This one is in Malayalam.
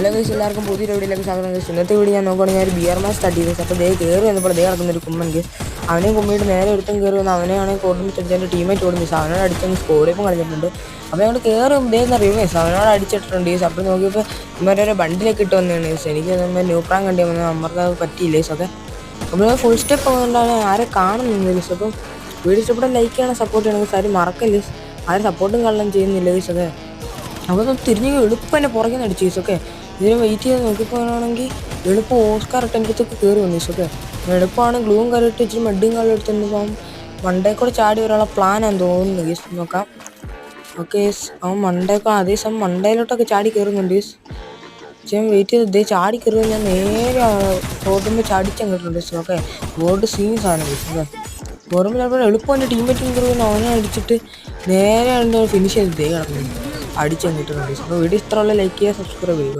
ഹലോ ഗൈസ്, എല്ലാവർക്കും പുതിയ വീഡിയോയിലേക്ക് സ്വാഗതം ഗൈസ്. ഇന്നത്തെ വീഡിയോ ഞാൻ നോക്കുകയാണെങ്കിൽ ഒരു ബിയർ മാച്ച് തട്ടി ഗൈസ്. അപ്പോൾ കയറി വന്നപ്പോൾ കിടക്കുന്നൊരു കുമ്മൻ ഗൈസ്. അവനെയും കുമ്മിയിട്ട് നേരെ ഒരുത്തം കയറി വന്ന് അവനെയാണെങ്കിൽ കോർഡിനേറ്റ് എൻ്റെ ടീമേറ്റ് ഓടും ഗൈസ്. അവനോട് അടിച്ചങ്ങ് സ്കോറിപ്പം കളിച്ചിട്ടുണ്ട്. അപ്പോൾ ഞങ്ങൾ കയറി അറിയും ഗൈസ്, അവനോട് അടിച്ചിട്ടുണ്ട് ഗൈസ്. അപ്പോൾ നോക്കിയപ്പോൾ ഇവരൊരു ബണ്ടിലേക്ക് ഇട്ട് വന്നതാണ് ഗൈസ്. എനിക്ക് ന്യൂപ്രാൻ കണ്ടി വന്നത് നമ്മൾക്ക് അത് പറ്റിയില്ല ഗൈസ്. ഒക്കെ അപ്പോൾ ഫുൾ സ്റ്റെപ്പ് ആകുന്നുണ്ടാണ് ആരെ കാണുന്നില്ല ഗൈസ്. അപ്പം വീഡിയോ ഇഷ്ടപ്പെട്ടാൽ ലൈക്ക് ചെയ്യണം, സപ്പോർട്ട് ചെയ്യണം ഗൈസ്. ആരും മറക്കല്ല ഗൈസ്. ആരും സപ്പോർട്ടും കള്ളം ചെയ്യുന്നില്ല ഗൈസ്. ഒക്കെ അപ്പോൾ തിരിഞ്ഞ് എളുപ്പം തന്നെ പുറകെ നിന്ന് അടിച്ചു ഗൈസ്. ഒക്കെ ഇതിന് വെയിറ്റ് ചെയ്ത് നോക്കിപ്പോണെങ്കിൽ എളുപ്പം ഓസ്കാർ ഇട്ട് എൻ്റെ അടുത്തൊക്കെ കയറി വന്നു ഗൈസ്. ഒക്കെ എളുപ്പമാണ് ഗ്ലൂവും കറിയിട്ട് ഇച്ചിരി മഡും കള്ളം എടുത്തുകൊണ്ട് പോകാം. മണ്ടേ കൂടെ ചാടി വരാനുള്ള പ്ലാനാന്ന് തോന്നുന്നു ഗൈസ്. നോക്കാം. ഓക്കെ ഗൈസ്, അവൻ മണ്ടേക്കോ അതേ സമയം മണ്ടയിലോട്ടൊക്കെ ചാടി കയറുന്നുണ്ട് ഗൈസ്. ഞാൻ വെയിറ്റ് ചെയ്ത് ഇതേ ചാടി കയറുക ഞാൻ നേരെ റോഡുമ്പോൾ ചാടിച്ചങ്ങിട്ടുണ്ട് ഗൈസ്. ഓക്കെ റോഡ് സീൻസാണ് ഗൈസ്. ഓക്കെ ഓർമ്മ ചിലപ്പോൾ എളുപ്പം എൻ്റെ ടീമേറ്റും കയറുന്നു. അവനെ അടിച്ചിട്ട് നേരെ ഫിനിഷ് ചെയ്ത് കിടക്കുന്നു, അടിച്ചങ്ങിട്ടുണ്ട് ഗൈസ്. അപ്പോൾ വീഡിയോ ഇഷ്ടമുള്ള ലൈക്ക് ചെയ്യുക, സബ്സ്ക്രൈബ് ചെയ്യുക.